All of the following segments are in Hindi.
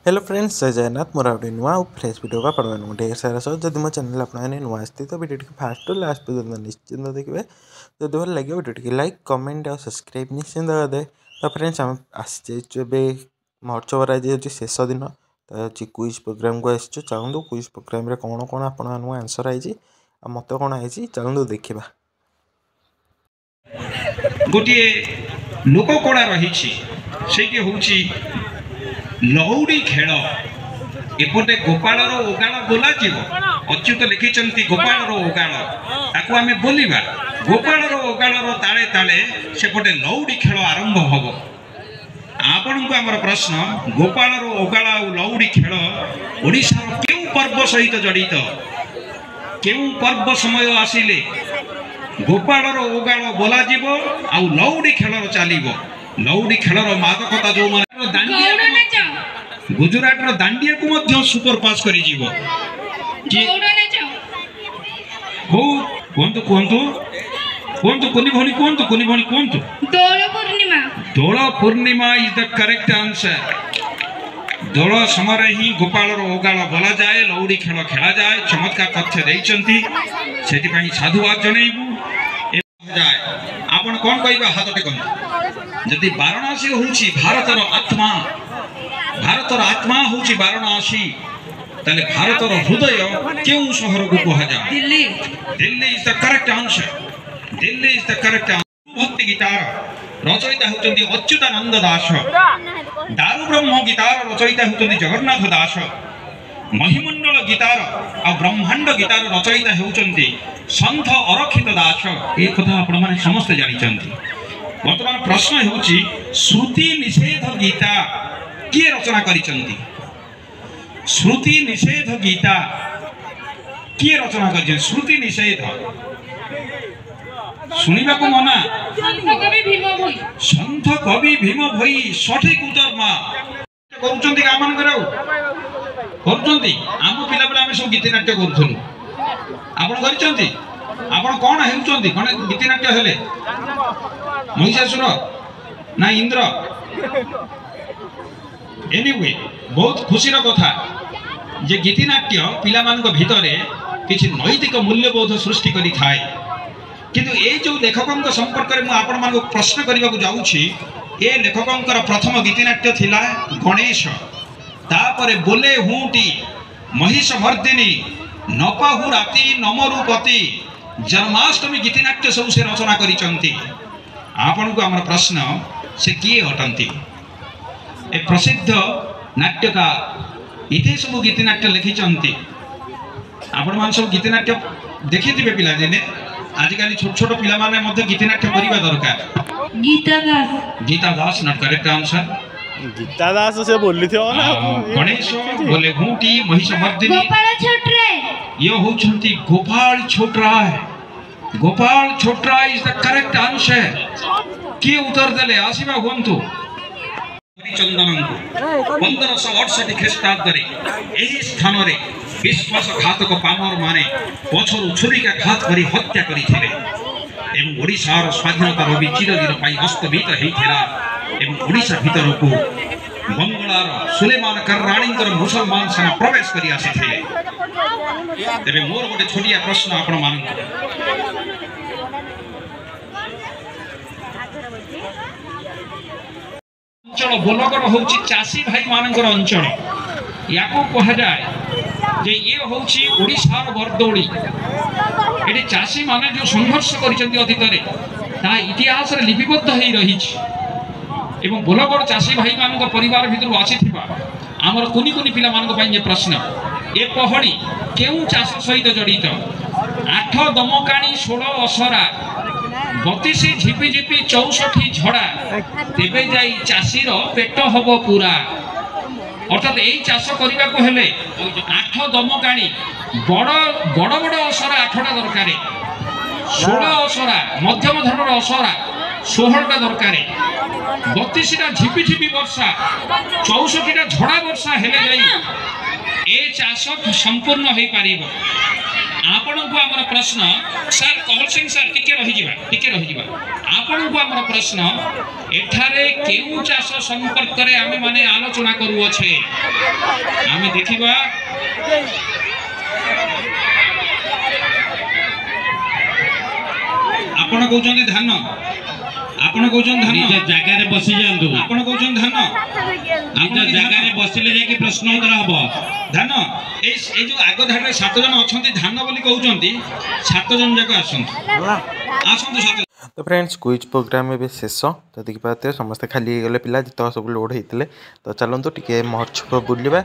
हेलो फ्रेंड्स, जय जगन्नाथ। मोर गोटे नुआ फ्रेश वीडियो को आप ढेर सारा सह जब मो चैनल आपने नुआ आसती तो वीडियो फास्ट लास्ट पर्यटन निश्चिंत देखिए। जब भल लगे वीडियो लाइक कमेंट और सब्सक्राइब निश्चिंत करदे। तो फ्रेंड्स आम आसी महोत्सव आज हूँ शेष दिन तो क्विज प्रोग्राम को आसचु। चलू क्विज प्रोग्राम में कौन कौन आप आंसर आई मत कौन आई चलू देखा। गोटे लोककला रही लौड़ी खेल एपटे गोपाल ओगाल बोला जीव अच्युत लिखिं गोपाल ओगाल ताकू आम बोलिबा गोपाल ओगाल ताले ताले सेपटे लौड़ी खेल आरंभ हम। आपण को आमर प्रश्न गोपाल ओगाल लौड़ी खेल ओडिशार केउ पर्व सहित जड़ित केउ पर्व समय आसिले गोपाल ओगाल बोला जीव आ लौड़ी खेल चलिबो। लौड़ी खेलर मादकता जो गुजरात दांडिया को सुपर पास कर दोल पूर्णिमा इज द करेक्ट आंसर। दोल समय ही गोपाल ओगाल बोला जाए लौड़ी खेल खेला जाए चमत्कार तथ्य देइचंती सेति साधुवाद जनइबू जाए। आपण कोन कहबा हाथ टेकन जदि वाराणसी होउची भारतर आत्मा होउची वाराणसी तले भारतर हृदय केउ शहर को कहा जाए Delhi. Delhi is the correct answer. Delhi is the correct answer. भक्ति गीतार रचयिता होउचंती अच्युतानंद दास। दारु ब्रह्म गीतार रचयिता होउचंती जगन्नाथ दास। महिमंडल गीतार आ ब्रह्मांड गीतार रचयिता होउचंती संत अरक्षित दास। ए कथा आपण माने समस्त जानि चंती। वर्तमान प्रश्न होउची श्रुति निषेध गीता किए रचना करिचंती? श्रुति निषेध गीता किए रचना करिचंती? श्रुति निषेध सुनिबा को मना संत कवि भीम भई सठिक उत्तर मा करूचंती आमान करौ करूचंती। आम पिला बेला हम सब गीत नाट्य करूथलु आपण करिचंती। आपण कोन हेउचंती कोन गीत नाट्य हेले महिषासुर ना इंद्र? एनीवे बहुत खुशीर कथा जे गीतिनाट्य पिला मानक भितरे किछि नैतिक मूल्यबोध सृष्टि करि थाए। किंतु ए जो लेखकंक संपर्क में आपण मानक प्रश्न करबा को जाउछि ए लेखकंकर प्रथम गीतिनाट्य थिला गणेश। तापरे बोले हुंटी महिष मर्दिनी नपाहु राती नमरूपति जन्माष्टमी गीतिनाट्य सब से रचना करिचंती। आपण को हमर प्रश्न से किए हटंती? ए प्रसिद्ध नाट्यकार इते सब गीतिनाट्य लिखिचंती। आपण मान सब गीतिनाट्य देखिथिबे पिला दिने आजिकाली छोट छोट पिला माने मध्ये गीतिनाट्य करिबा दरकार। गीता दास नॉट करेक्ट आंसर। गीता दास से बोली थी ना गणेश बोले हुंटी महिष मर्दिनी गोपाल छोटराय ये होचंती Gopal Chhotray. Gopal Chhotray is the correct answer. की उत्तर देले आसीबा हुंतु चंदन को 1568 ख्रीष्टाब्द एही स्थान रे विश्वासघातक पामर माने पछरु छुरिकाघात करी हत्या करिथिले एवं ओडिशार स्वाधीनता रवि चिरदिन पाई अस्तमित हेइथिला एवं ओडिशा भीतर को बंगलार सुलेमान कर्राणींकर मुसलमान सेना प्रवेश करी आसीथिले। तेबे मोर गोटे छोटिया प्रश्न आपण मानक अंचल बोलगर होउची चासी भाई मानकर अंचल याको कहा जाए जे ये होउची ओडिशार बरदोली। एटी चासी माने जो संघर्ष करिसंती अतीत रे ता इतिहास रे लिपिबद्ध हेई रहिछि एवं बोलगर चासी भाई मानक परिवार भितर आसीथिबा हमर कुनी कुनी पिला मानक पई ये प्रश्न ए पहड़ी केउ चाष सहित जड़ित 8 दमकाणी 16 असरा 32 झिपी झिपी 64 झड़ा तेबे जाई चासीर पेट हबो पूरा। अर्थात यही चाष करने को हेले 8 दमकाणी बड़ बड़ बड़ असरा 8टा दरकार 16 असरा मध्यम धरण असरा 16टा दरकार 32टा झिपी झिपी वर्षा 64टा झड़ा वर्षा हेले जाई ए चाष संपूर्ण होई पारिबो। आपण को हमर प्रश्न सर कमल सिंह सर टिके रही जिबा आपण को हमर प्रश्न एठारे केउ चाष संपर्क रे आमे माने आलोचना करू अछे आमे देखिबा आपण कहउछन धान आपण कहउछन धान निज जगह रे बसी जांतु आपण कहउछन धान निज जगह रे बसिले जे कि प्रश्न उत्तर हबो धान ए जो आग धारे 7 जन अछंती धान बोली कहउछंती 7 जन जाक आसंतु 7 तो फ्रेंड्स क्विज प्रोग्राम में शेष तो देखी पाते समस्त खाली गले पिला जित सब लोड होते तो चलतु टे महोत्सव बुलवा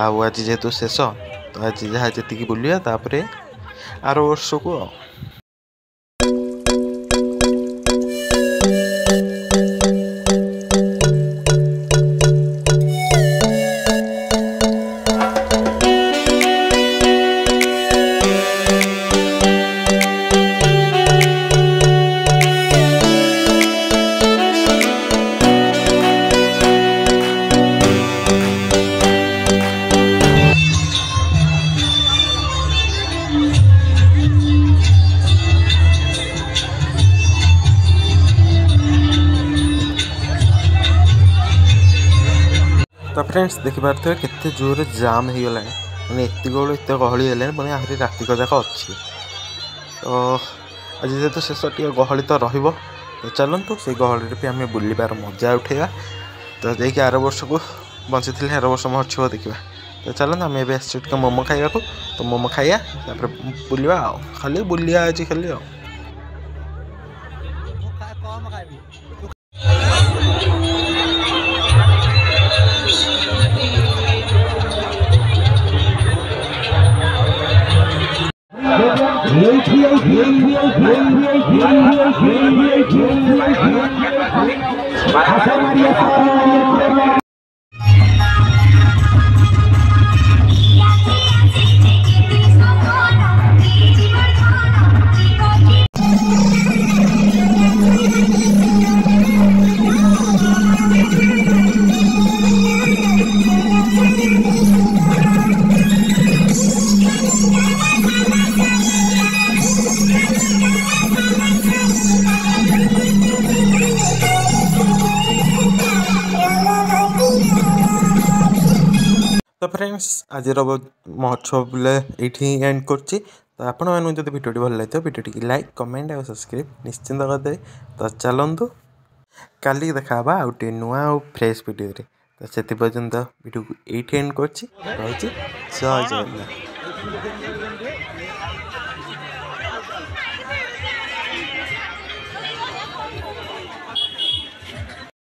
आज जेहेतु शेष तो आज जहाँ जी बुलवा तापर आर वर्ष को तो फ्रेंड्स देखी पारे केते जोर जाम हो गला मैंने एत गोल एत गहली है पुणी आहरी रातिक जाक अच्छी तो आज जेहतु शेष टे गहली तो रही तो चलतु से गहली भी आम बुलबार मजा उठेगा तो देखिए आर वर्ष को बंची थे आर वर्ष महोत्सव देखा तो चलते आम ए टे मोमो खाइबा तो मोमो खाइया बुलवा खाली बुलिया आज खाली तो फ्रेंड्स आज महोत्सव ये एंड करछि तो आपण मैंने जब भिडियो भल लगे भिडियो लाइक कमेंट और सब्सक्राइब निश्चिंत करदे तो चलतु काली देखा आउटे नुआ और फ्रेश वीडियो तो से पर्यंत भिडियो को ये एंड करछि जय जगन्नाथ।